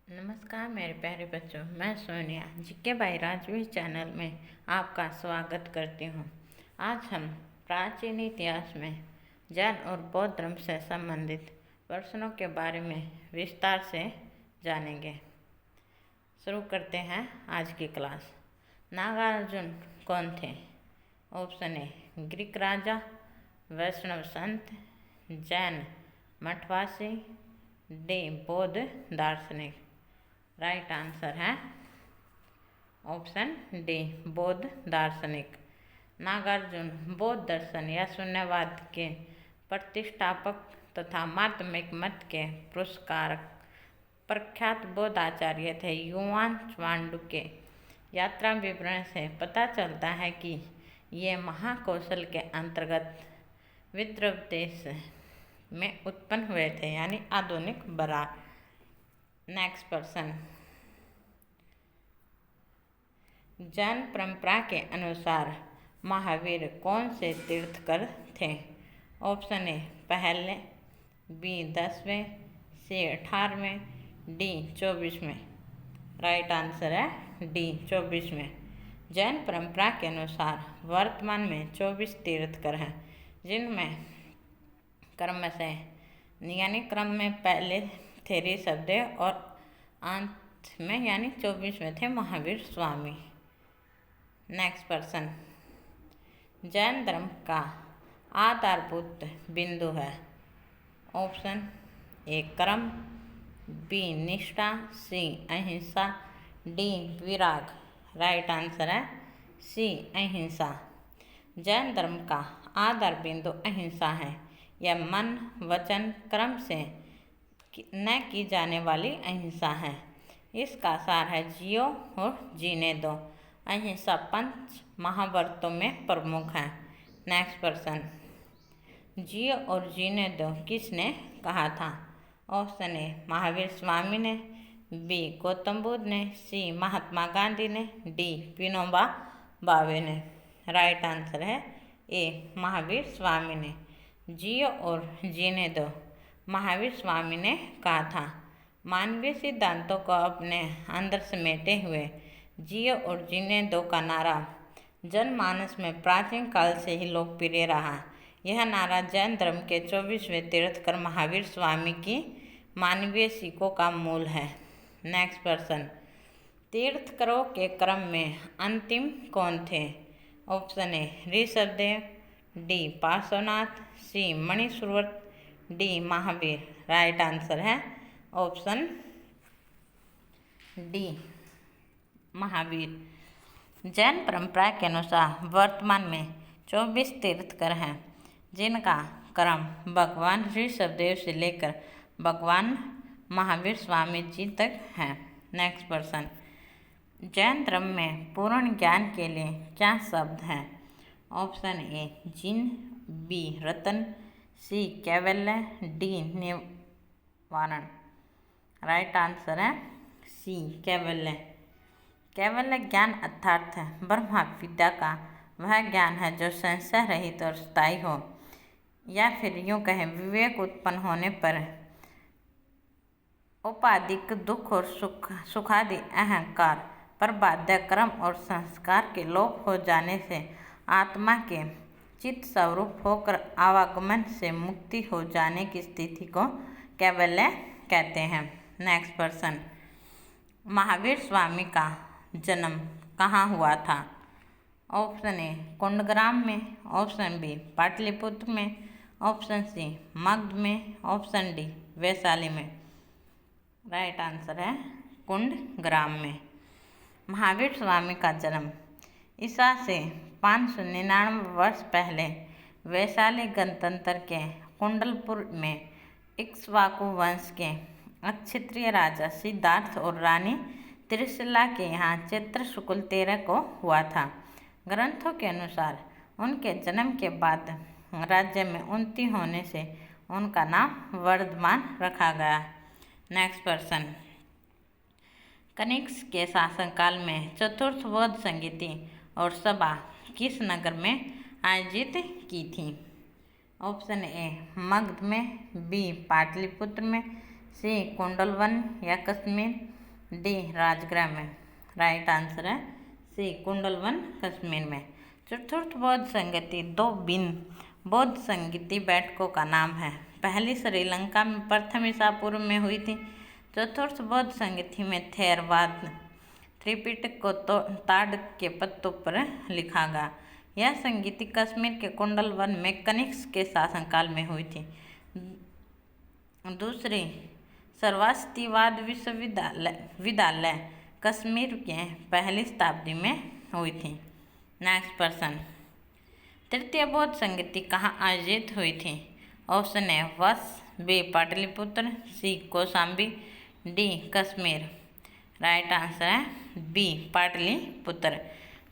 नमस्कार मेरे प्यारे बच्चों, मैं Sonia GK by Rajvi channel में आपका स्वागत करती हूँ। आज हम प्राचीन इतिहास में जैन और बौद्ध धर्म से संबंधित प्रश्नों के बारे में विस्तार से जानेंगे। शुरू करते हैं आज की क्लास। नागार्जुन कौन थे? ऑप्शन ए ग्रीक राजा, वैष्णव संत, जैन मठवासी, डी बौद्ध दार्शनिक। राइट आंसर है ऑप्शन डी बौद्ध दार्शनिक। नागार्जुन बौद्ध दर्शन या शून्यवाद के प्रतिष्ठापक तथा माध्यमिक मत के पुरस्कारक प्रख्यात बौद्ध आचार्य थे। युआन च्वांडू के यात्रा विवरण से पता चलता है कि ये महाकौशल के अंतर्गत विदर्भ देश में उत्पन्न हुए थे, यानी आधुनिक बरार। Next person. जैन परंपरा के अनुसार महावीर कौन से तीर्थकर थे? ऑप्शन ए पहले, बी 10वें, सी 18वें, डी 24वें। राइट आंसर है डी 24वें। जैन परंपरा के अनुसार वर्तमान में 24 तीर्थकर हैं, जिनमें क्रम से यानी क्रम में पहले थे ऋषभदेव और अंत में यानी 24वें थे महावीर स्वामी। Next person. जैन धर्म का आधारभूत बिंदु है। ऑप्शन ए कर्म, बी निष्ठा, सी अहिंसा, डी विराग। राइट आंसर है सी अहिंसा। जैन धर्म का आधार बिंदु अहिंसा है। यह मन वचन कर्म से न की जाने वाली अहिंसा है। इसका सार है जियो और जीने दो। अहिंसा पंच महाव्रतों में प्रमुख है। Next person. जियो और जीने दो किसने कहा था? ऑप्शन ए महावीर स्वामी ने, बी गौतम बुद्ध ने, सी महात्मा गांधी ने, डी विनोबा भावे ने। राइट आंसर है ए महावीर स्वामी ने। जियो और जीने दो महावीर स्वामी ने कहा था। मानवीय सिद्धांतों को अपने अंदर समेटे हुए जियो और जीने दो का नारा जनमानस में प्राचीन काल से ही लोकप्रिय रहा। यह नारा जैन धर्म के 24वें तीर्थकर महावीर स्वामी की मानवीय सीखों का मूल है। Next person. तीर्थकरों के क्रम में अंतिम कौन थे? Option A Rishabhdev, D Parshvanath, C Manisuvrat, D Mahavir. Right answer है ऑप्शन डी महावीर। जैन परंपरा के अनुसार वर्तमान में 24 तीर्थकर हैं, जिनका क्रम भगवान ऋषभदेव से लेकर भगवान महावीर स्वामी जी तक है। Next person. जैन धर्म में पूर्ण ज्ञान के लिए क्या शब्द हैं? Option A Jin, B Ratan, C Kaivalya, D निवारण। राइट आंसर है सी कैवल्य। कैवल्य ज्ञान अर्थात ब्रह्म विद्या का वह ज्ञान है जो संशय रहित और स्थायी हो, या फिर यूँ कहें विवेक उत्पन्न होने पर औपाधिक दुख और सुखादि अहंकार पर बाध्य कर्म और संस्कार के लोप हो जाने से आत्मा के चित्त स्वरूप होकर आवागमन से मुक्ति हो जाने की स्थिति को कैवल्य कहते हैं। Next person. महावीर स्वामी का जन्म कहाँ हुआ था? ऑप्शन ए कुंडग्राम में, ऑप्शन बी पाटलिपुत्र में, ऑप्शन सी मगध में, ऑप्शन डी वैशाली में। राइट आंसर है कुंडग्राम में। महावीर स्वामी का जन्म ईसा से 599 वर्ष पहले वैशाली गणतंत्र के कुंडलपुर में इक्ष्वाकु वंश के क्षत्रिय राजा सिद्धार्थ और रानी त्रिशला के यहाँ चैत्र शुक्ल 13 को हुआ था। ग्रंथों के अनुसार उनके जन्म के बाद राज्य में उन्नति होने से उनका नाम वर्धमान रखा गया। Next person. कनिष्क के शासनकाल में चतुर्थ बौद्ध संगीति और सभा किस नगर में आयोजित की थी? ऑप्शन ए मगध में, बी पाटलिपुत्र में, सी कुंडलवन या कश्मीर, डी राजगृह में। राइट आंसर है सी कुंडलवन कश्मीर में। चतुर्थ बौद्ध संगति 2 बौद्ध संगति बैठकों का नाम है। पहली श्रीलंका में प्रथम ईसा पूर्व में हुई थी। चतुर्थ बौद्ध संगति में थेरवाद त्रिपिटक को ताड़ के पत्तों पर लिखा गया। यह संगति कश्मीर के कुंडलवन में कनिष्क के शासनकाल में हुई थी। दूसरी सरस्वतीवाद विश्वविद्यालय कश्मीर के पहली शताब्दी में हुई थी। नेक्स्ट प्रश्न, तृतीय बौद्ध संगति कहाँ आयोजित हुई थी? Option A Vatsa, B Pataliputra, C Kaushambi, D Kashmir. Right answer है बी पाटलिपुत्र।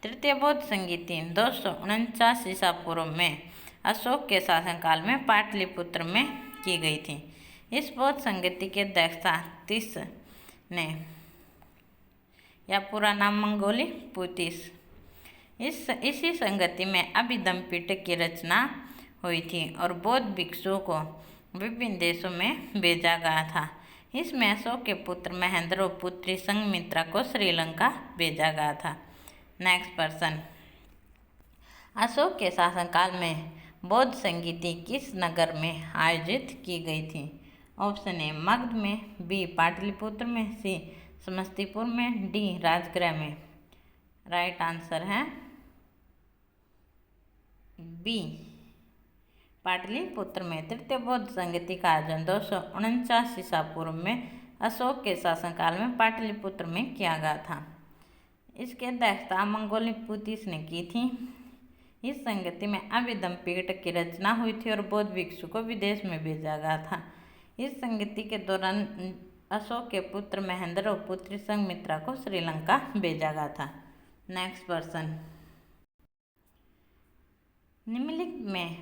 तृतीय बौद्ध संगति 249 ईसा पूर्व में अशोक के शासनकाल में पाटलिपुत्र में की गई थी। इस बौद्ध संगति के अध्यक्षता तीस ने, या पूरा नाम मंगोली पुतिस। इसी संगति में अभिधम्म पिटक की रचना हुई थी और बौद्ध भिक्षुओं को विभिन्न देशों में भेजा गया था। इसमें अशोक के पुत्र महेंद्र और पुत्री संघमित्रा को श्रीलंका भेजा गया था। नेक्स्ट प्रश्न, अशोक के शासनकाल में बौद्ध संगति किस नगर में आयोजित की गई थी? ऑप्शन ए मगध में, बी पाटलिपुत्र में, सी समस्तीपुर में, डी राजगृह में। राइट आंसर है बी पाटलिपुत्र में। तृतीय बौद्ध संगति का आयोजन 249 ईसा पूर्व में अशोक के शासनकाल में पाटलिपुत्र में किया गया था। इसके अध्यक्षता मंगोली पुतिस ने की थी। इस संगति में अभिधम्म पिटक की रचना हुई थी और बौद्ध भिक्षु को विदेश में भेजा गया था। इस संगति के दौरान अशोक के पुत्र महेंद्र और पुत्री संघमित्रा को श्रीलंका भेजा गया था। नेक्स्ट प्रश्न, निम्नलिखित में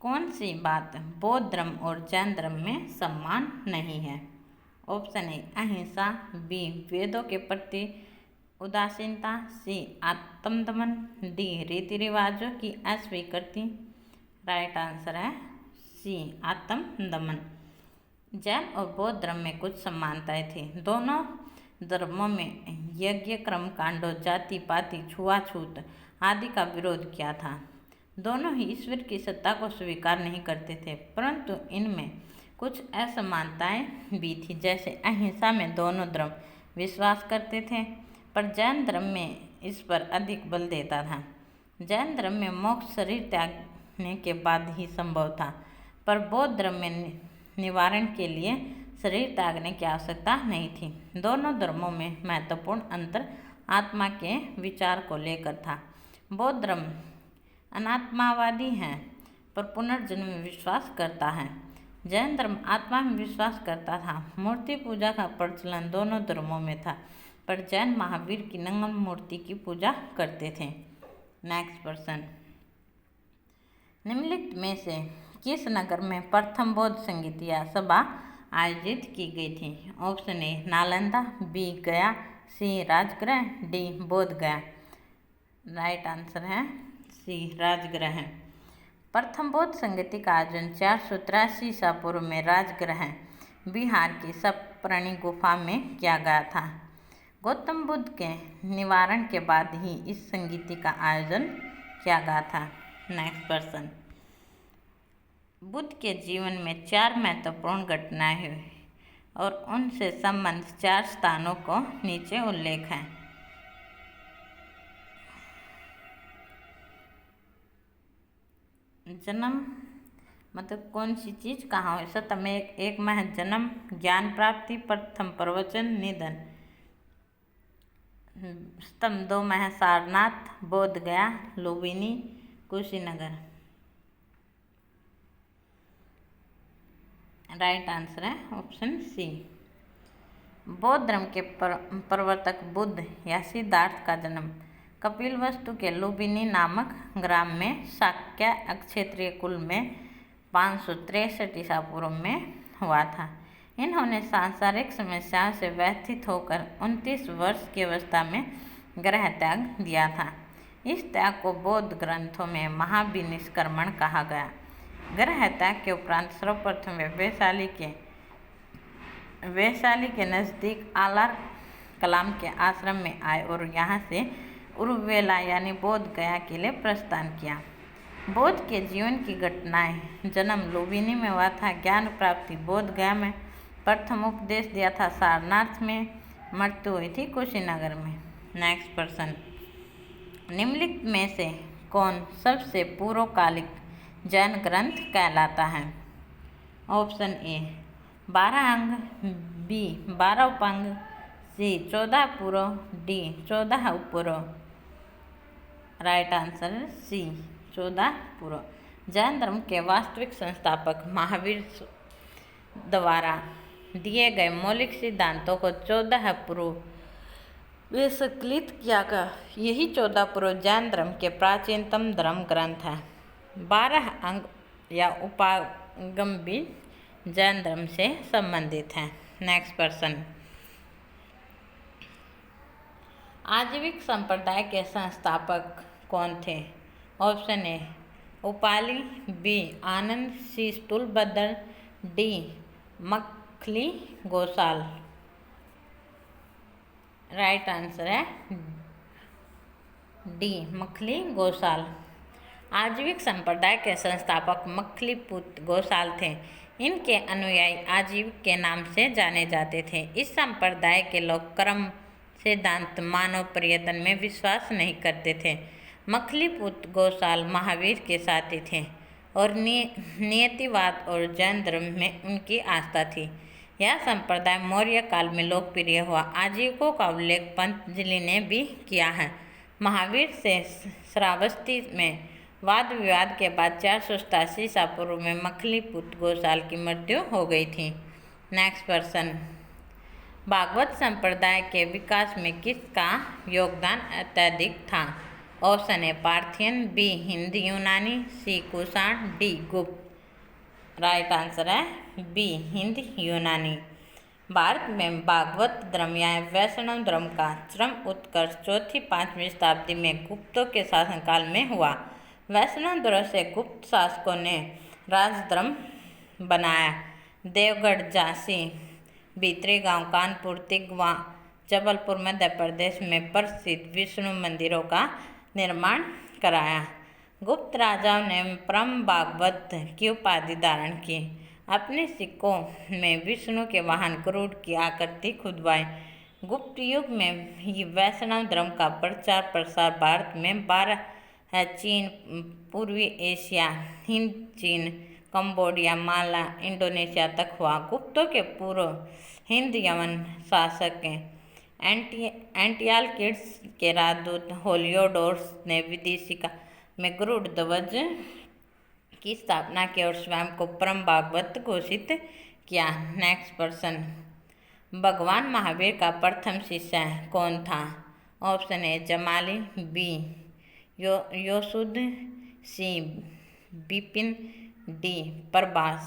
कौन सी बात बौद्ध धर्म और जैन धर्म में समान नहीं है? ऑप्शन ए अहिंसा, बी वेदों के प्रति उदासीनता, सी आत्मदमन, डी रीति रिवाजों की अस्वीकृति। राइट आंसर है सी आत्मदमन। जैन और बौद्ध धर्म में कुछ समानताएं थी। दोनों धर्मों में यज्ञ कर्म कांडों, जाति पाति, छुआछूत आदि का विरोध किया था। दोनों ही ईश्वर की सत्ता को स्वीकार नहीं करते थे, परंतु इनमें कुछ असमानताएं भी थी। जैसे अहिंसा में दोनों धर्म विश्वास करते थे, पर जैन धर्म में इस पर अधिक बल देता था। जैन धर्म में मोक्ष शरीर त्यागने के बाद ही संभव था, पर बौद्ध धर्म में निवारण के लिए शरीर त्यागने की आवश्यकता नहीं थी। दोनों धर्मों में महत्वपूर्ण अंतर आत्मा के विचार को लेकर था। बौद्ध धर्म अनात्मावादी है, पर पुनर्जन्म में विश्वास करता है। जैन धर्म आत्मा में विश्वास करता था। मूर्ति पूजा का प्रचलन दोनों धर्मों में था, पर जैन महावीर की नंगन मूर्ति की पूजा करते थे। नेक्स्ट प्रश्न, निम्नलिखित में से किस नगर में प्रथम बौद्ध संगीत या सभा आयोजित की गई थी? ऑप्शन ए नालंदा, बी गया, सी राजगृह, डी बोध गया। राइट आंसर है सी राजगृह। प्रथम बौद्ध संगति का आयोजन 483 ईसा पूर्व में राजगृह बिहार की सप्तऋषि गुफा में किया गया था। गौतम बुद्ध के निवारण के बाद ही इस संगीति का आयोजन किया गया था। नेक्स्ट प्रश्न, बुद्ध के जीवन में 4 महत्वपूर्ण घटनाएं हुई और उनसे संबंधित 4 स्थानों को नीचे उल्लेख है। जन्म मतलब कौन सी चीज़ कहाँ हुई? सतम एक में जन्म, ज्ञान प्राप्ति, प्रथम प्रवचन, निधन। स्तंभ 2 में है सारनाथ, बोध गया, लुम्बिनी, कुशीनगर। राइट आंसर है ऑप्शन सी। बौद्ध धर्म के प्रवर्तक बुद्ध या सिद्धार्थ का जन्म कपिलवस्तु के लुम्बिनी नामक ग्राम में शाक्य क्षेत्रीय कुल में 563 ईसा पूर्व में हुआ था। इन्होंने सांसारिक समस्याओं से व्यथित होकर 29 वर्ष की अवस्था में गृह त्याग दिया था। इस त्याग को बौद्ध ग्रंथों में महाविनिष्क्रमण कहा गया। गृह त्याग के उपरांत सर्वप्रथम वे वैशाली के नज़दीक आलार कलाम के आश्रम में आए और यहाँ से उरुवेला यानी बोध गया के लिए प्रस्थान किया। बोध के जीवन की घटनाएं: जन्म लुम्बिनी में हुआ था। ज्ञान प्राप्ति बोध गया में। प्रथम उपदेश दिया था सारनाथ में। मृत्यु हुई थी कुशीनगर में। नेक्स्ट प्रश्न, निम्नलिखित में से कौन सबसे पूर्वकालिक जैन ग्रंथ कहलाता है? ऑप्शन ए 12 अंग, बी 12 उपांग, सी 14 पूर्व, डी 14 उपपूर्व। राइट आंसर सी 14 पूर्व। जैन धर्म के वास्तविक संस्थापक महावीर द्वारा दिए गए मौलिक सिद्धांतों को 14 पूर्व में संकलित किया गया। यही 14 पूर्व जैन धर्म के प्राचीनतम धर्म ग्रंथ है। 12 अंग या उपागम भी जैन धर्म से संबंधित हैं। नेक्स्ट प्रश्न, आजीविक संप्रदाय के संस्थापक कौन थे? Option A Upali, B Anand, C Sthulabhadra, D Makkhali Gosala. Right answer है डी मक्खली गोसाल। आजीविक संप्रदाय के संस्थापक मक्खलीपुत्र गोसाल थे। इनके अनुयायी आजीविक के नाम से जाने जाते थे। इस संप्रदाय के लोग कर्म सिद्धांत मानव प्रयत्न में विश्वास नहीं करते थे। मक्खलीपुत्र गोसाल महावीर के साथी थे और नियतिवाद और जैन धर्म में उनकी आस्था थी। यह संप्रदाय मौर्य काल में लोकप्रिय हुआ। आजीविकों का उल्लेख पतंजलि ने भी किया है। महावीर से श्रावस्ती में वाद विवाद के बाद 487 ईसा पूर्व में मक्खलीपुत्र गोसाल की मृत्यु हो गई थी। नेक्स्ट प्रश्न, भागवत संप्रदाय के विकास में किसका योगदान अत्यधिक था? ऑप्शन ए पार्थियन, बी हिंदी यूनानी, C Kushan, D Gupta. Right answer है बी हिंदी यूनानी। भारत में भागवत धर्म या वैष्णव धर्म का चरम उत्कर्ष 4वीं-5वीं शताब्दी में गुप्तों के शासनकाल में हुआ। वैष्णव धर्म से गुप्त शासकों ने राजधर्म बनाया। देवगढ़, झांसी, भीतरी गांव, कानपुर, तिगवा, जबलपुर मध्य प्रदेश में प्रसिद्ध विष्णु मंदिरों का निर्माण कराया। गुप्त राजाओं ने परम भागवत की उपाधि धारण की। अपने सिक्कों में विष्णु के वाहन गरुड़ की आकृति खुदवाई। गुप्त युग में वैष्णव धर्म का प्रचार प्रसार भारत में 12 चीन, पूर्वी एशिया, हिंद, चीन, कंबोडिया, माला, इंडोनेशिया तक हुआ। गुप्तों के पूर्व हिंद यवन शासक एंटियालकिड्स के राजदूत हेलियोडोरस ने विदिशिका में गरुड़ ध्वज की स्थापना की और स्वयं को परम भागवत घोषित किया। नेक्स्ट प्रश्न, भगवान महावीर का प्रथम शिष्य कौन था? Option A Jamali, B Yosud, C Vipin, D Prabhas.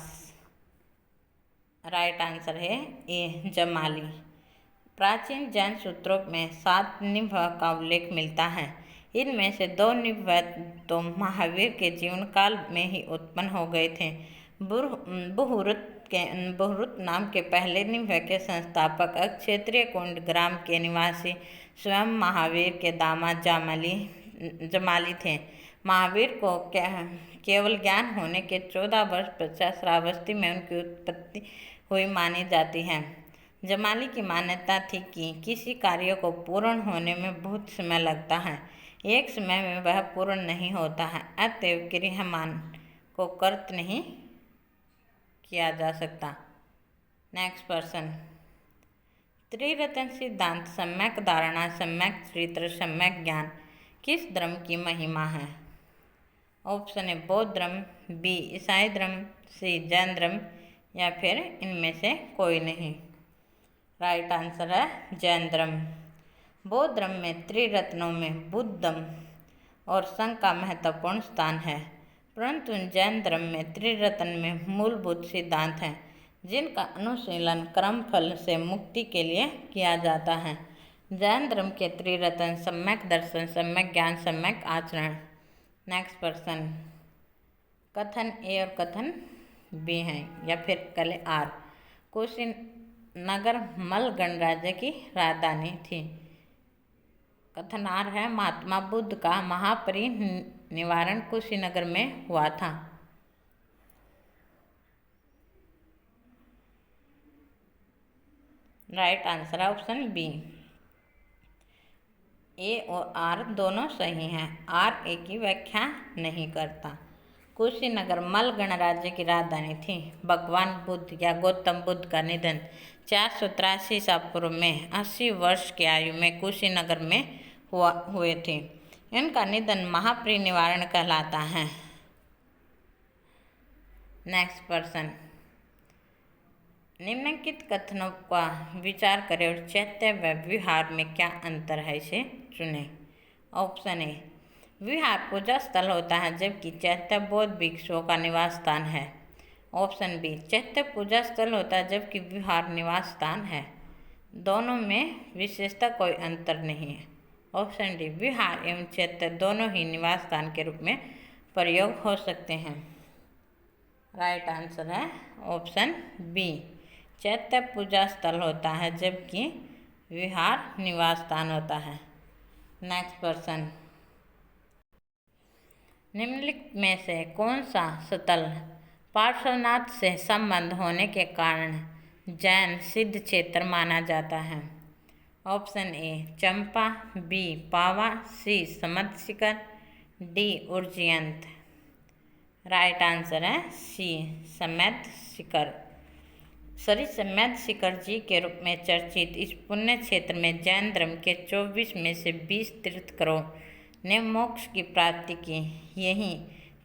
Right answer है ए जमाली। प्राचीन जैन सूत्रों में 7 निबंध का उल्लेख मिलता है। इनमें से 2 निबंध तो महावीर के जीवन काल में ही उत्पन्न हो गए थे। बहुरुत नाम के पहले निबंध के संस्थापक क्षेत्रीय कुंड ग्राम के निवासी स्वयं महावीर के दामाद जमाली थे। महावीर को केवल ज्ञान होने के 14 वर्ष पश्चात श्रावस्ती में उनकी उत्पत्ति हुई मानी जाती है। जमाली की मान्यता थी कि किसी कार्य को पूर्ण होने में बहुत समय लगता है, एक समय में वह पूर्ण नहीं होता है, अतएव क्रियमान को कर्त नहीं किया जा सकता। नेक्स्ट प्रश्न, त्रिरत्न सिद्धांत, सम्यक धारणा, सम्यक चरित्र, सम्यक ज्ञान किस धर्म की महिमा है? ऑप्शन ए बौद्ध धर्म, बी ईसाई धर्म, सी जैन धर्म या फिर इनमें से कोई नहीं। राइट आंसर है जैन धर्म। बौद्ध धर्म में त्रिरत्नों में बुद्धम और संघ का महत्वपूर्ण स्थान है, परंतु जैन धर्म में त्रिरत्न में मूलभूत सिद्धांत हैं जिनका अनुशीलन कर्मफल से मुक्ति के लिए किया जाता है। जैन धर्म के त्रिरत्न सम्यक दर्शन, सम्यक ज्ञान, सम्यक आचरण। नेक्स्ट प्रश्न, कथन ए और कथन बी हैं या फिर कले आर। क्वेश्चन नगर मल्ल गणराज्य की राजधानी थी। कथनार है महात्मा बुद्ध का महापरिनिर्वाण कुशीनगर में हुआ था। राइट आंसर है ऑप्शन बी। ए और आर दोनों सही हैं। आर ए की व्याख्या नहीं करता। कुशीनगर मल्ल गणराज्य की राजधानी थी। भगवान बुद्ध या गौतम बुद्ध का निधन 483 ईसा पूर्व में 80 वर्ष की आयु में कुशीनगर में हुए थे। इनका निधन महापरिनिर्वाण कहलाता है। नेक्स्ट पर्सन, निम्नलिखित कथनों का विचार करें और चैत्य व विहार में क्या अंतर है इसे चुनें। ऑप्शन ए, विहार पूजा स्थल होता है जबकि चैत्य बौद्ध भिक्षुओं का निवास स्थान है। ऑप्शन बी, चैत्य पूजा स्थल होता है जबकि विहार निवास स्थान है। दोनों में विशेषता कोई अंतर नहीं है। ऑप्शन डी, विहार एवं चैत्य दोनों ही निवास स्थान के रूप में प्रयोग हो सकते हैं। राइट आंसर है ऑप्शन बी, चैत्य पूजा स्थल होता है जबकि विहार निवास स्थान होता है। नेक्स्ट पर्सन, निम्नलिखित में से कौन सा स्थल पार्श्वनाथ से संबंध होने के कारण जैन सिद्ध क्षेत्र माना जाता है। Option A, Champa, B, Pava, C, Samad Shikhar, D, Ujjayant. Right answer है सी, समद शिखर। श्री समद शिखर जी के रूप में चर्चित इस पुण्य क्षेत्र में जैन धर्म के 24 में से 20 तीर्थंकरों ने मोक्ष की प्राप्ति की। यहीं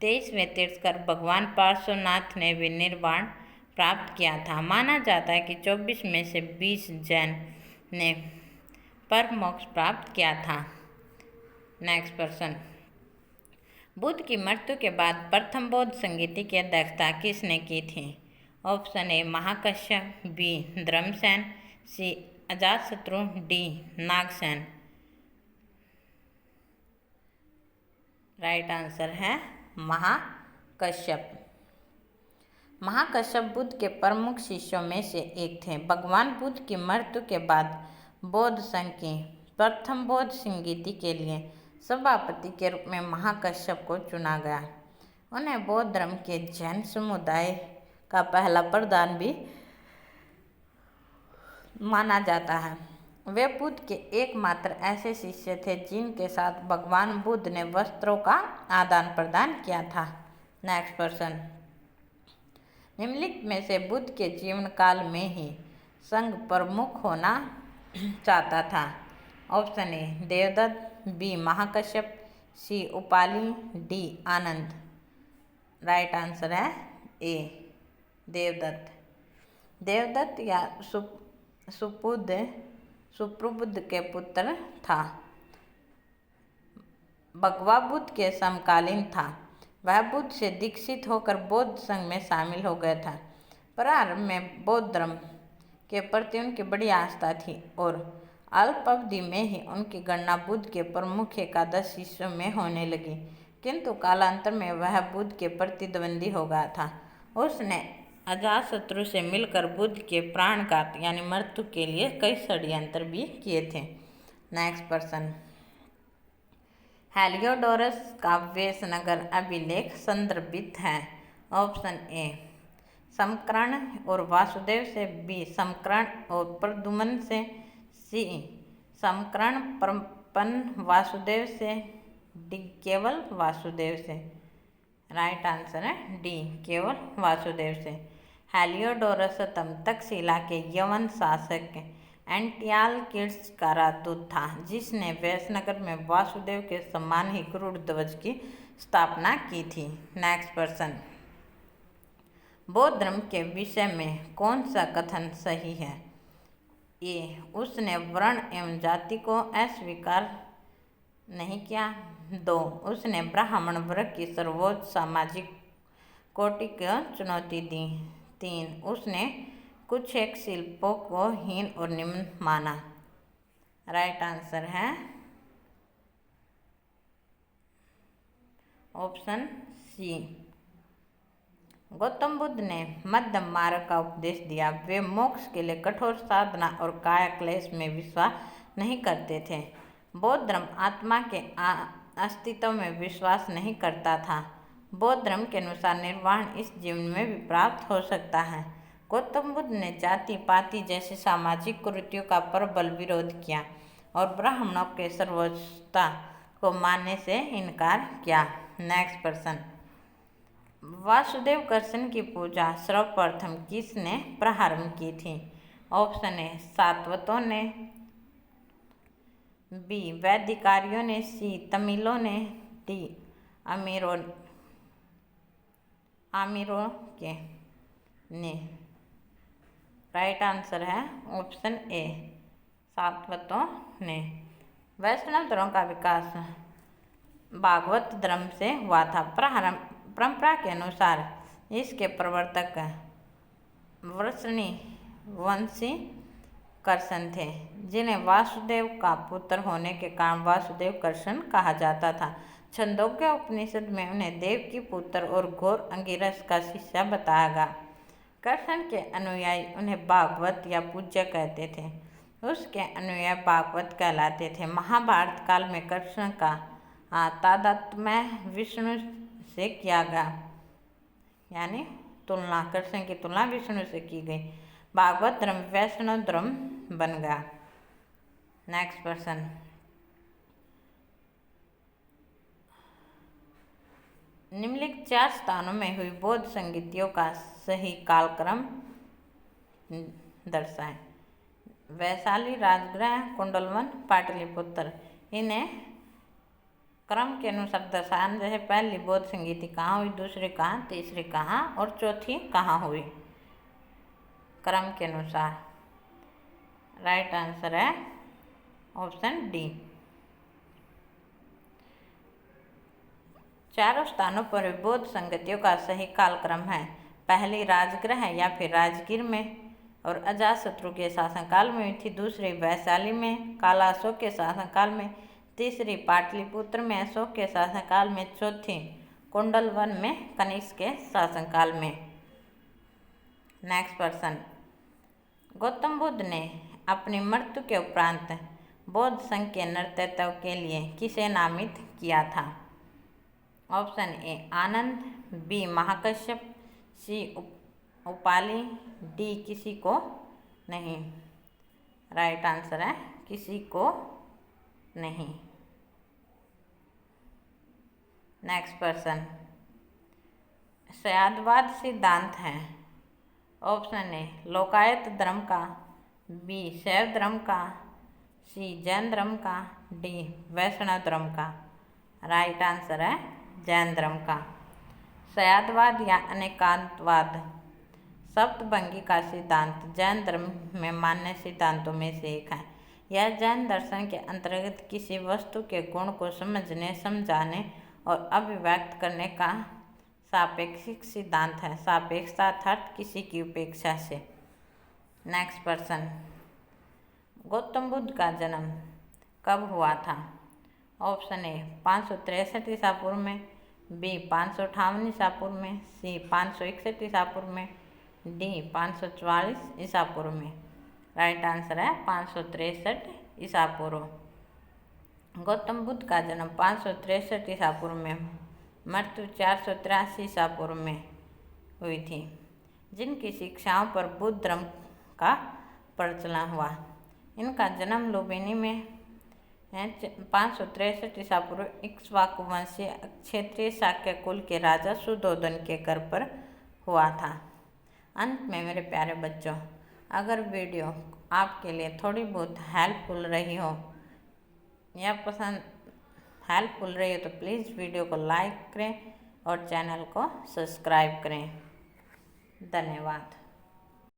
23वें तीर्थंकर भगवान पार्श्वनाथ ने भी निर्वाण प्राप्त किया था। माना जाता है कि 24 में से 20 जैन ने पर मोक्ष प्राप्त किया था। नेक्स्ट पर्सन, बुद्ध की मृत्यु के बाद प्रथम बौद्ध संगीति की अध्यक्षता किसने की थी। Option A, Mahakashyap, B, Dharmasena, C, Ajatashatru, D, Nagasena. Right answer है महाकश्यप। महाकश्यप बुद्ध के प्रमुख शिष्यों में से एक थे। भगवान बुद्ध की मृत्यु के बाद बौद्ध संघ की प्रथम बौद्ध संगीति के लिए सभापति के रूप में महाकश्यप को चुना गया। उन्हें बौद्ध धर्म के जैन समुदाय का पहला प्रधान भी माना जाता है। वे बुद्ध के एकमात्र ऐसे शिष्य थे जिनके साथ भगवान बुद्ध ने वस्त्रों का आदान प्रदान किया था। नेक्स्ट पर्सन, निम्नलिखित में से बुद्ध के जीवन काल में ही संघ प्रमुख होना चाहता था। Option A, Devadatta, B, Mahakashyap, C, Upali, D, Anand. Right answer है ए, देवदत्त। देवदत्त या सुप्रबुद्ध के पुत्र था। भगवा बुद्ध के समकालीन था। वह बुद्ध से दीक्षित होकर बौद्ध संघ में शामिल हो गया था। प्रारंभ में बौद्ध धर्म के प्रति उनकी बड़ी आस्था थी और अल्प अवधि में ही उनकी गणना बुद्ध के प्रमुख एकादश शिष्यों में होने लगी, किंतु कालांतर में वह बुद्ध के प्रतिद्वंदी हो गया था। उसने अजातशत्रु से मिलकर बुद्ध के प्राणघात यानी मृत्यु के लिए कई षड्यंत्र भी किए थे। नेक्स्ट पर्सन, हेलियोडोरस का वेशनगर अभिलेख संदर्भित है। ऑप्शन ए, समकर्ण और वासुदेव से, बी, समकर्ण और प्रद्युम्न से, सी, समकर्ण प्रपन्न वासुदेव से, डी, केवल वासुदेव से। राइट आंसर है डी, केवल वासुदेव से। हेलियोडोरस तक्षशिला के यवन शासक एंटियालकिड्स का राजदूत था, जिसने वेशनगर में वासुदेव के सम्मान ही गरुड़ ध्वज की स्थापना की थी। नेक्स्ट पर्सन, बौद्ध धर्म के विषय में कौन सा कथन सही है। ए, उसने वर्ण एवं जाति को अस्वीकार नहीं किया। 2, उसने ब्राह्मण वर्ग की सर्वोच्च सामाजिक कोटि को चुनौती दी। 3, उसने कुछ एक शिल्पों को हीन और निम्न माना। राइट आंसर है ऑप्शन सी, गौतम बुद्ध ने मध्यम मार्ग का उपदेश दिया। वे मोक्ष के लिए कठोर साधना और काया क्लेश में विश्वास नहीं करते थे। बौद्ध धर्म आत्मा के अस्तित्व में विश्वास नहीं करता था। बौद्ध धर्म के अनुसार निर्वाण इस जीवन में भी प्राप्त हो सकता है। गौतम बुद्ध ने जाति पाति जैसे सामाजिक कुरीतियों का प्रबल विरोध किया और ब्राह्मणों के सर्वोच्चता को मानने से इनकार किया। नेक्स्ट प्रश्न, वासुदेव कृष्ण की पूजा सर्वप्रथम किसने प्रारंभ की थी? ऑप्शन ए सातवतों ने, बी वैदिकारियों ने, सी तमिलों ने, डी आमिरों के ने। राइट आंसर है ऑप्शन ए सातवतों ने। वैष्णव धर्म का विकास भागवत धर्म से हुआ था। परंपरा के अनुसार इसके प्रवर्तक वंशी कृष्ण थे, जिन्हें वासुदेव का पुत्र होने के कारण वासुदेव कृष्ण कहा जाता था। छंदोग्य उपनिषद में उन्हें देव की पुत्र और घोर अंगिरस का शिष्य बताया गया। कृष्ण के अनुयायी उन्हें भागवत या पूज्य कहते थे। उसके अनुयायी भागवत कहलाते थे। महाभारत काल में कृष्ण का तादात्म्य विष्णु से किया गया, यानी तुलना, कृष्ण की तुलना विष्णु से की गई। भागवत धर्म वैष्णव धर्म बन गया। नेक्स्ट प्रश्न, निम्नलिखित 4 स्थानों में हुई बौद्ध संगीतियों का सही कालक्रम दर्शाएं। वैशाली, राजगृह, कुंडलवन, पाटलिपुत्र। इन्हें क्रम के अनुसार दर्शाना, जैसे पहली बौद्ध संगीति कहाँ हुई, दूसरी कहाँ, तीसरी कहाँ और चौथी कहाँ हुई, क्रम के अनुसार। राइट आंसर है ऑप्शन डी। चारों स्थानों पर बौद्ध संगतियों का सही कालक्रम है। पहली राजगृह या फिर राजगीर में और अजातशत्रु के शासनकाल में हुई थी। दूसरी वैशाली में काला अशोक के शासनकाल में। तीसरी पाटलिपुत्र में अशोक के शासनकाल में। चौथी कुंडलवन में कनिष्क के शासनकाल में। नेक्स्ट प्रश्न, गौतम बुद्ध ने अपनी मृत्यु के उपरांत बौद्ध संघ के नेतृत्व के लिए किसे नामित किया था? Option A Anand, B Mahakashyap, C Upali, D किसी को नहीं। राइट आंसर है किसी को नहीं। नेक्स्ट प्रश्न, शैववाद सिद्धांत है। ऑप्शन ए लोकायत धर्म का, बी शैव धर्म का, सी जैन धर्म का, डी वैष्णव धर्म का। राइट आंसर है जैन धर्म का। शैववाद या अनेकांतवाद सप्तभंगी का सिद्धांत जैन धर्म में मान्य सिद्धांतों में से एक है। यह जैन दर्शन के अंतर्गत किसी वस्तु के गुण को समझने, समझाने और अभिव्यक्त करने का सापेक्षिक सिद्धांत है। सापेक्षता अर्थात किसी की उपेक्षा से। नेक्स्ट प्रश्न, गौतम बुद्ध का जन्म कब हुआ था? ऑप्शन ए 563 ईसा पूर्व में, बी 558 ईसा पूर्व में, सी 561 ईसा पूर्व में, डी 544 ईसा पूर्व में। राइट आंसर है 563 ईसा पूर्व। गौतम बुद्ध का जन्म 563 ईसा पूर्व में, मृत्यु 483 ईसा पूर्व में हुई थी, जिनकी शिक्षाओं पर बुद्ध धर्म का प्रचलन हुआ। इनका जन्म लुम्बिनी में 563 ईसा पूर्व इक्ष्वाकु वंशीय क्षेत्रीय शाक्य कुल के राजा सुधोधन के घर पर हुआ था। अंत में मेरे प्यारे बच्चों, अगर वीडियो आपके लिए थोड़ी बहुत हेल्पफुल रही हो या हेल्पफुल रही हो तो प्लीज़ वीडियो को लाइक करें और चैनल को सब्सक्राइब करें। धन्यवाद।